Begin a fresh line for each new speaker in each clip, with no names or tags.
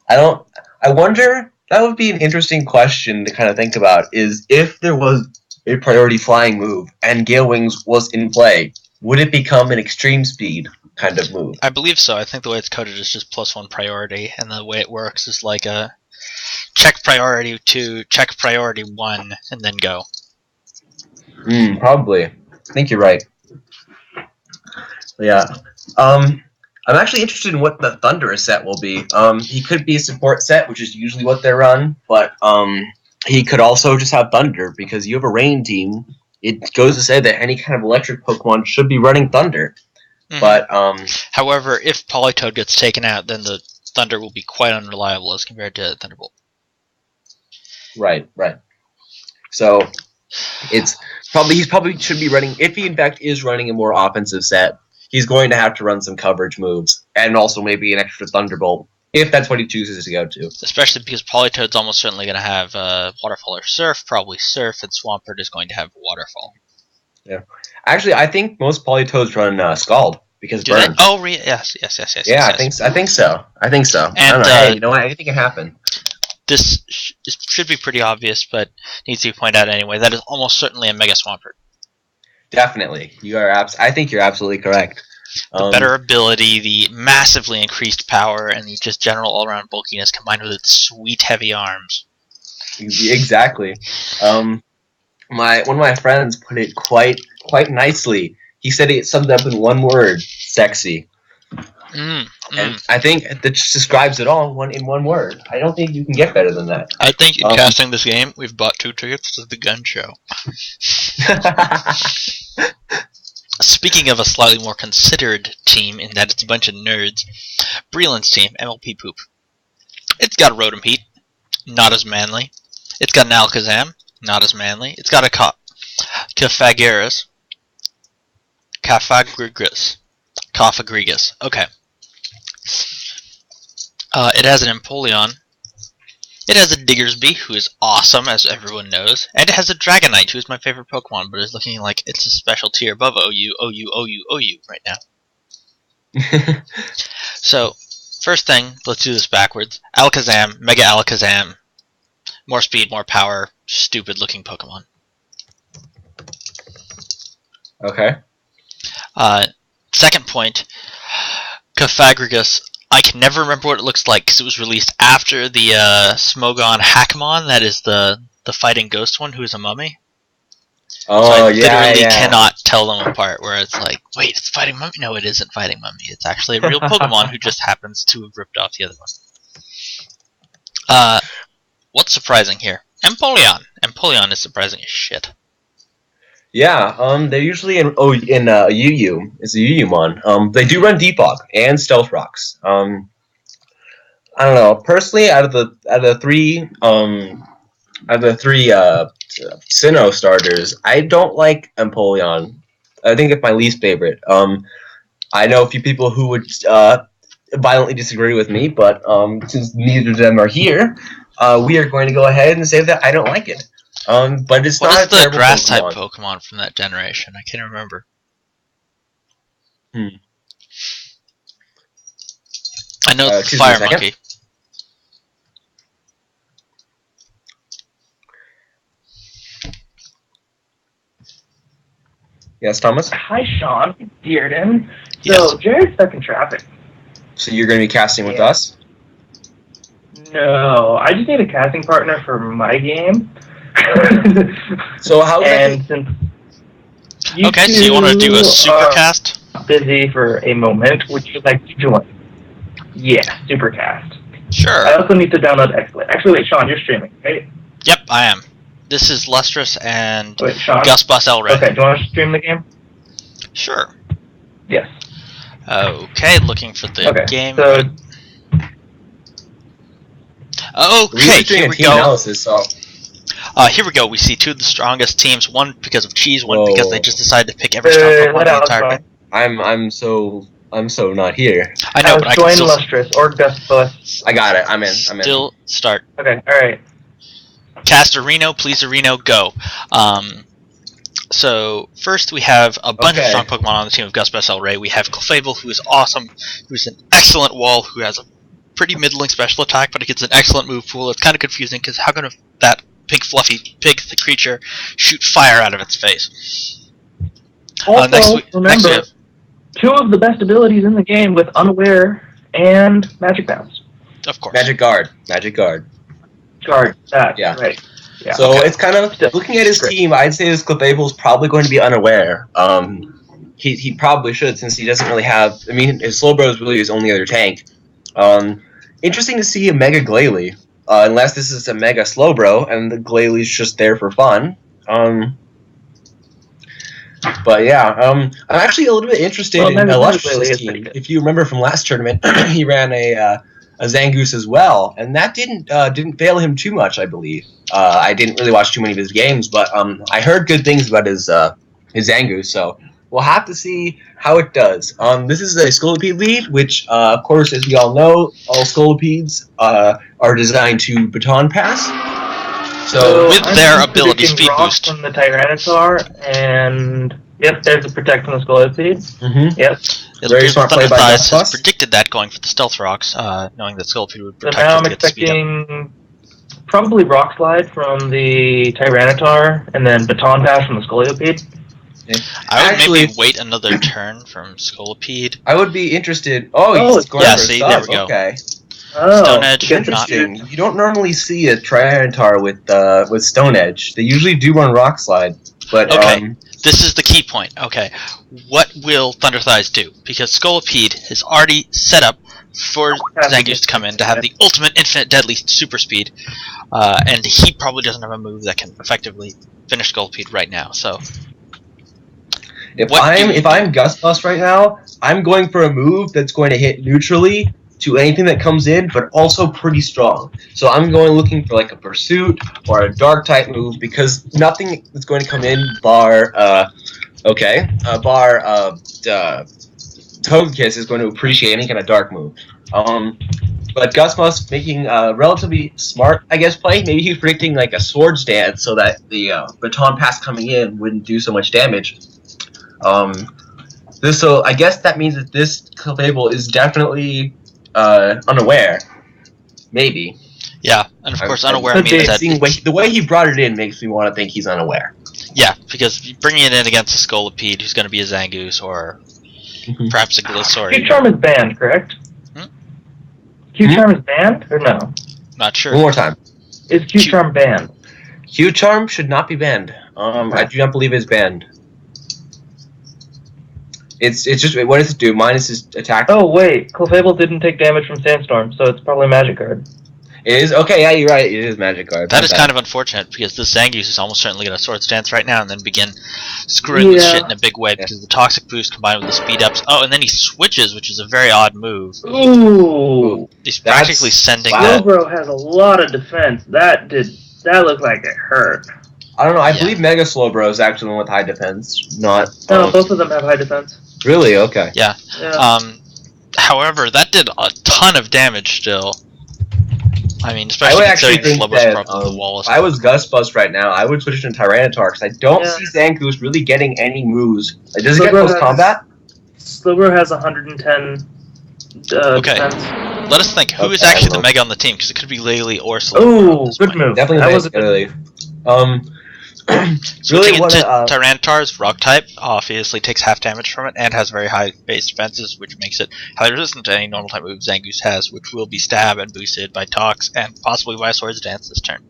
I don't. I wonder. That would be an interesting question to kind of think about. Is if there was a priority flying move and Gale Wings was in play, would it become an extreme speed kind of move?
I believe so. I think the way it's coded is just +1 priority, and the way it works is like a check priority 2, check priority 1, and then go.
Probably. I think you're right. Yeah. I'm actually interested in what the Thunderous set will be. He could be a support set, which is usually what they run, but he could also just have Thunder, because you have a rain team. It goes to say that any kind of electric Pokemon should be running Thunder.
Mm-hmm.
But
however, if Politoed gets taken out, then the Thunder will be quite unreliable as compared to Thunderbolt.
Right. So it's he probably should be running, if he in fact is running a more offensive set, he's going to have to run some coverage moves, and also maybe an extra Thunderbolt, if that's what he chooses to go to.
Especially because Politoed's almost certainly going to have Waterfall or Surf, probably Surf, and Swampert is going to have Waterfall.
Yeah. Actually, I think most Politoads run Scald, because
Do
burn.
they? Oh, yes.
Yeah,
yes.
I think so. And, I don't know. Hey, you know what? Anything can happen.
This should be pretty obvious, but needs to be pointed out anyway. That is almost certainly a Mega Swampert.
Definitely. You are I think you're absolutely correct.
The better ability, the massively increased power, and the just general all-around bulkiness combined with its sweet heavy arms.
Exactly. One of my friends put it quite nicely. He said it summed up in one word: sexy. And I think that just describes it all in one word. I don't think you can get better than that.
I think in casting this game, we've bought 2 tickets to the gun show. Speaking of a slightly more considered team, in that it's a bunch of nerds, Breland's team, MLP Poop. It's got a Rotom Heat, not as manly. It's got an Alakazam, not as manly. It's got a Cafagrigus. Okay. It has an Empoleon. It has a Diggersby, who is awesome, as everyone knows. And it has a Dragonite, who is my favorite Pokemon, but is looking like it's a special tier above OU right now. So, first thing, let's do this backwards. Alakazam, Mega Alakazam. More speed, more power, stupid looking Pokemon.
Okay.
Second point, Cafagrigus. I can never remember what it looks like because it was released after the Smogon Hackmon, that is the fighting ghost one who is a mummy.
Oh,
so I
yeah,
literally cannot tell them apart, where it's like, wait, it's fighting mummy? No, it isn't fighting mummy. It's actually a real Pokemon who just happens to have ripped off the other one. What's surprising here? Empoleon. Empoleon is surprising as shit.
Yeah, they're usually in UU. It's a UU-mon. They do run Depok and Stealth Rocks. I don't know. Personally, out of the three Sinnoh starters, I don't like Empoleon. I think it's my least favorite. I know a few people who would violently disagree with me, but since neither of them are here, we are going to go ahead and say that I don't like it. But it's not a terrible Pokemon. What is the
grass-type Pokemon from that generation? I can't remember. I know it's Fire Monkey.
Yes, Thomas?
Hi, Sean. Dearden.
Yes.
So, Jared's stuck in traffic.
So you're going to be casting with us?
No, I just need a casting partner for my game.
So how?
And since
okay, so you want to do a supercast?
Busy for a moment. Would you like to join? Yeah, supercast.
Sure.
I also need to download XSplit. Actually, wait, Sean, you're streaming, right?
Yep, I am. This is Lustrous and
Sean?
Gus Bus Elray.
Okay, do you want to stream the game?
Sure.
Yes.
Okay, looking for the game.
So,
okay, here we go.
Analysis, so.
Here we go. We see 2 of the strongest teams. One because of cheese. One because they just decided to pick every strong Pokemon in the entire game.
I'm so not here.
I know, but I can still.
Lustrous or Gus Bus.
I got it. I'm in.
Still start.
Okay. All right.
Cast Areno, please Areno, go. So first we have a bunch of strong Pokemon on the team of Gus Bus Elray. We have Clefable, who is awesome, who's an excellent wall, who has a pretty middling special attack, but it gets an excellent move pool. It's kind of confusing because how can that big fluffy pig, the creature, shoot fire out of its face?
Also,
next we have,
two of the best abilities in the game with Unaware and Magic Bounce.
of course.
Magic Guard.
Guard, that,
Yeah.
right. Yeah.
So it's kind of, looking at his team, I'd say this Clefable is probably going to be Unaware. He probably should, since he doesn't really have, I mean, his Slowbro is really his only other tank. Interesting to see a Mega Glalie, unless this is a Mega Slowbro, and the Glalie's just there for fun. But yeah, I'm actually a little bit interested in Illustrious's team. If you remember from last tournament, he ran a Zangoose as well, and that didn't fail him too much, I believe. I didn't really watch too many of his games, but I heard good things about his Zangoose, so we'll have to see how it does. This is a Scolipede lead, which, of course, as we all know, all Scolipedes are designed to baton pass. So
with their ability speed boost
from the Tyranitar, and yep, there's a protect from the Scolipede.
Mm-hmm.
Yep.
Very smart play by
Thunderthighs
Dustbus.
has predicted that going for the Stealth Rocks, knowing that Scolipede would
So
protect
now I'm
it to get the speed up.
expecting probably Rock Slide from the Tyranitar, and then Baton Pass from the Scolipede.
I would
Actually,
maybe wait another turn from Scolipede.
I would be interested. Oh, he's going
yeah,
for a
see,
sub.
there we go.
Okay.
Oh,
Stone Edge,
Interesting. You don't normally see a Tyranitar with Stone Edge. They usually do run Rock Slide, but
Okay. This is the key point. Okay, what will Thunderthighs do? Because Scolipede is already set up for Zangoose to come in to have the ultimate infinite deadly super speed, and he probably doesn't have a move that can effectively finish Scolipede right now. So
if I'm Gustbus right now, I'm going for a move that's going to hit neutrally to anything that comes in, but also pretty strong. So I'm looking for like a Pursuit or a Dark type move, because nothing that's going to come in bar Togekiss is going to appreciate any kind of Dark move. But Gustbus making a relatively smart, I guess, play. Maybe he was predicting like a Swords Dance so that the Baton Pass coming in wouldn't do so much damage. So I guess that means that this Clefable is definitely Unaware. Maybe.
yeah, and of course Unaware means that
the way he brought it in makes me want to think he's Unaware.
yeah, because bringing it in against a Scolipede, who's going to be a Zangoose or perhaps a Glissaur.
Q-Charm is banned, correct? Q-Charm is banned, or no?
Not sure.
One more time.
Is Q-Charm banned?
Q-Charm should not be banned. I do not believe it's banned. It's just, what does it do? Minus his attack.
Oh wait, Clefable didn't take damage from Sandstorm, so it's probably Magic Guard.
It is? Okay, yeah, you're right. It is Magic Guard.
That is kind of unfortunate, because this Zangoose is almost certainly going to Swords Dance right now and then begin screwing with shit in a big way, because of the Toxic Boost combined with the speed ups. Oh, and then he switches, which is a very odd move.
Ooh!
He's practically sending
that. Slowbro has a lot of defense. That looked like it hurt.
I don't know. I believe Mega Slowbro is actually the one with high defense. Not.
No, both of them have high defense.
Really? Okay.
Yeah. However, that did a ton of damage still. I mean, especially considering Slowbro's probably the wall.
If I was Gustbus right now, I would switch to Tyranitar, because I don't see Zangoose really getting any moves. Like, does he get close combat?
Slowbro has 110 defense.
Let us think. Who is actually the Mega on the team? Because it could be Laylee or Slowbro.
Ooh, good move.
Definitely Laylee.
Switching into Tyranitar's Rock type obviously takes half damage from it and has very high base defenses, which makes it highly resistant to any normal type move Zangoose has, which will be Stab and boosted by Tox and possibly by Swords Dance this turn.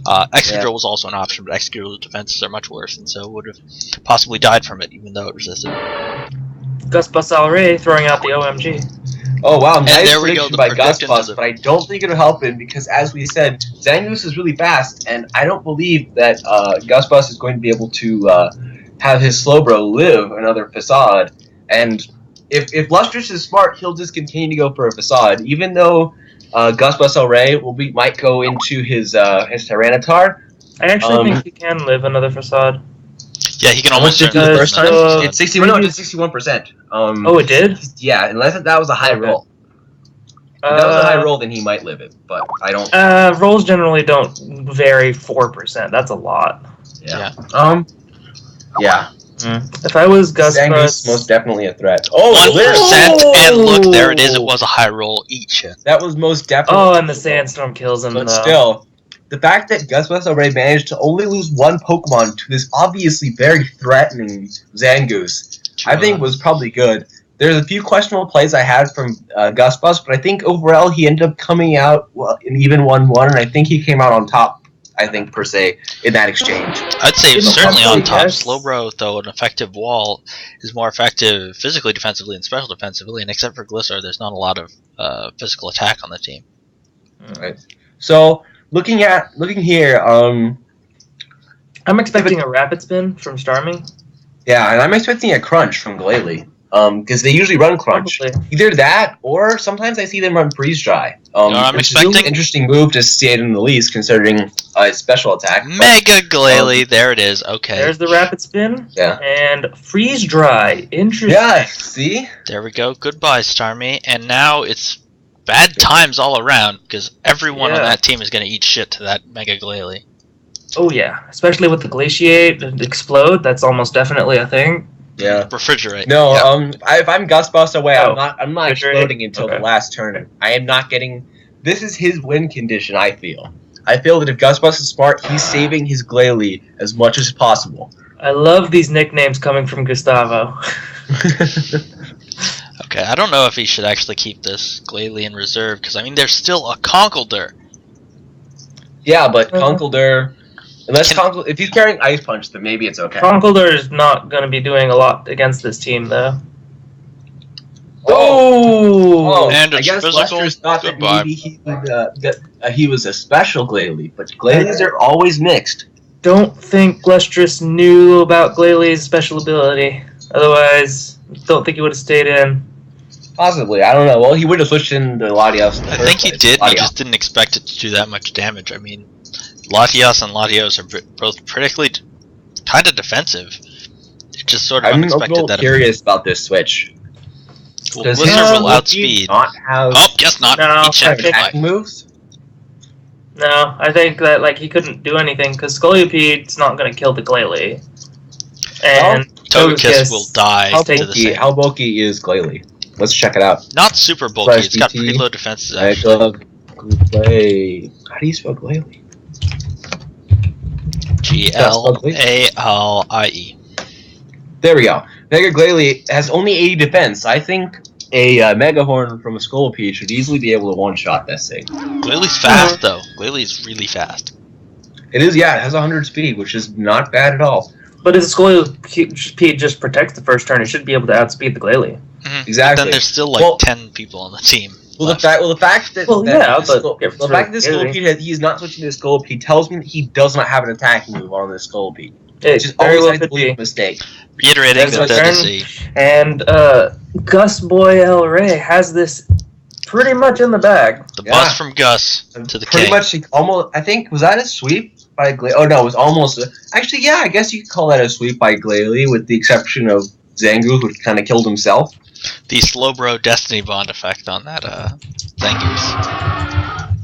Excadrill was also an option, but Excadrill's defenses are much worse, and so would have possibly died from it, even though it resisted.
Gustbus Alray throwing out the OMG.
Oh wow, nice
there we go,
prediction by Gustbus, but I don't think it'll help him, because as we said, Zangoose is really fast, and I don't believe that Gustbus is going to be able to have his Slowbro live another Facade. And if Lustrous is smart, he'll just continue to go for a Facade, even though Gustbus Alray might go into his Tyranitar.
I actually think he can live another Facade.
Yeah, he can almost
do the first time. It's 61. No, it's 61%.
Oh, it did?
Yeah, unless that was a high roll. If that was a high roll, then he might live it, but I don't.
Rolls generally don't vary 4%. That's a lot.
Yeah.
Yeah.
Yeah.
If I was Gus
Zangoose
Bus,
most definitely a threat. Oh,
1%, and look, there it is. It was a high roll. Eat shit.
That was most definitely.
oh, and the sandstorm kills him.
But
though.
still, the fact that Gus Bus already managed to only lose one Pokemon to this obviously very threatening Zangoose, I think was probably good. There's a few questionable plays I had from Gus Bus, but I think overall he ended up coming out in even 1-1, and I think he came out on top. I think per se in that exchange.
I'd say
Didn't
certainly on
probably
top.
guess.
Slowbro, though, an effective wall is more effective physically, defensively, and special defensively. And except for Glisser, there's not a lot of physical attack on the team.
Right. So looking here,
I'm expecting a rapid spin from Starmie.
yeah, and I'm expecting a crunch from Glalie. Because they usually run crunch.
Probably.
Either that, or sometimes I see them run freeze dry.
I'm
which is an
expecting?
interesting move to see it in the least, considering its special attack. but-
Mega Glalie, there it is. Okay,
There's the rapid spin.
Yeah.
And freeze dry. Interesting.
Yeah, see?
there we go. Goodbye, Starmie. And now it's bad times all around because everyone on
Yeah.
that team is going to eat shit to that Mega Glalie.
Oh yeah, especially with the glaciate and explode. That's almost definitely a thing.
Yeah.
Refrigerate.
No,
Yeah.
if I'm Gus Bus away,
Oh,
I'm not
refrigerate?
exploding until the
Okay.
last turn. I am not getting. This is his win condition. I feel that if Gus Bus is smart, he's saving his Glalie as much as possible.
I love these nicknames coming from Gustavo.
Okay, I don't know if he should actually keep this Glalie in reserve because I mean there's still a Conkeldurr.
Yeah, but
Uh-huh.
Conkeldurr, if he's carrying Ice Punch, then maybe it's okay.
Conkeldurr is not going to be doing a lot against this team, though.
Oh,
And
I
it's
guess
physical.
Lester's thought that
Goodbye.
maybe he was a special Glalie, but Glalies are always mixed.
Don't think Lestris knew about Glalie special ability. Otherwise, don't think he would have stayed in.
Possibly, I don't know. Well, he would have switched into Latios.
I think he did. He just didn't expect it to do that much damage. I mean, Latios and Latios are both critically kind of defensive. It just sort of
I'm a
unexpected
little
that.
curious about this switch.
Well,
Does
Blizzard will
Loki
outspeed.
not have
Oh, guess not.
No,
He checked
I think-
my-
attacking moves?
No, I think that he couldn't do anything because Scoliopede's not going to kill the Glalie. And
Togekiss will die
How
to the
bulky,
same.
how bulky is Glalie? Let's check it out.
Not super bulky.
Slash
It's got
DT.
pretty low defenses
I
actually.
love Glalie. How do you spell Glalie?
Glalie.
There we go. Mega Glalie has only 80 defense. I think a Mega Horn from a Scolipede should easily be able to one-shot this thing.
Glalie's fast though. Glalie's really fast.
It is, yeah, it has 100 speed, which is not bad at all.
But if the Scolipede just protects the first turn, it should be able to outspeed the Glalie.
Mhm.
Exactly.
But then there's still like
Well-
10 people on the team.
Well,
left.
the fact that
Well,
that
yeah,
the
but
Skull-
if
the
it's
fact that this
really
Scolipede he's not switching to Scolipede tells me that he does not have an attacking move on this Scolipede,
It
which is
very
always
well
I
could
believe a
be.
mistake.
Reiterating
That's
that
my
that is
turn.
a
And Gus Boy El Rey has this pretty much in the bag.
the
Yeah.
bus from Gus to the
Pretty
K.
much, almost. I think was that a sweep by Glalie? Oh no, it was almost. Actually, yeah, I guess you could call that a sweep by Glalie, with the exception of Zangoose, which kind of killed himself.
The Slowbro Destiny Bond effect on that Zangoose.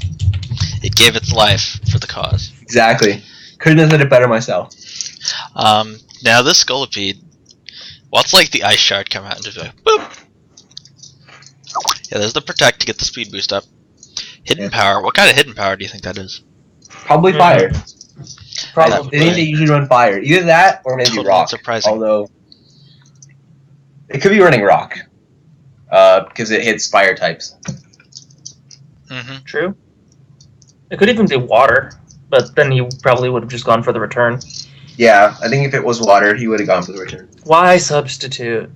It gave its life for the cause.
Exactly. Couldn't have said it better myself.
Now this Scolipede, watch like the Ice Shard come out and just be like, boop! Yeah, there's the Protect to get the speed boost up. Hidden Power, what kind of Hidden Power do you think that is?
Probably fire. I
Probably.
think they usually run fire. Either that or maybe
Totally
rock.
surprising.
Although it could be running rock, because it hits fire types.
Mm-hmm.
True. It could even do water, but then he probably would have just gone for the return.
Yeah, I think if it was water, he would have gone for the return.
Why substitute?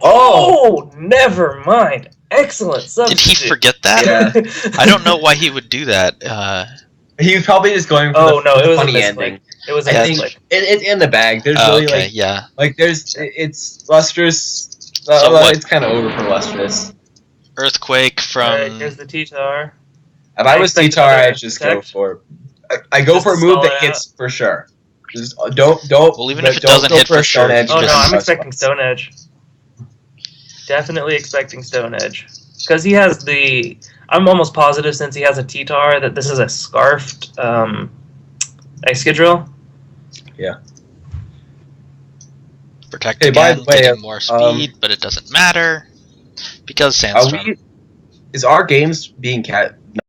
Oh, never mind. Excellent
Did
substitute.
he forget that?
Yeah.
I don't know why he would do that.
He was probably just going for
Oh,
the,
no,
the
it was a
funny
misclick.
ending.
It was a
I think
misclick.
it's in the bag. There's
Oh,
really
okay, yeah.
it's lustrous.
So what?
It's kind of over for lustrous.
Earthquake
Alright,
from...
here's the T-Tar.
If I was
expect
T-Tar,
another
I'd just go
protect.
for. I go
Just
for a move
stall
that
it
hits for sure. Just don't.
Well, even if it
don't
doesn't
go
hit
for a
for sure,
Stone Edge,
Oh
just-
no, I'm
press
expecting
once.
Stone Edge. Definitely expecting Stone Edge. Because he has the... I'm almost positive since he has a T-Tar that this is a scarfed Excadrill.
Yeah.
Protect
Hey, by the
again,
way,
getting more speed, but it doesn't matter because
are
Sandstorm.
we? Is our games being cat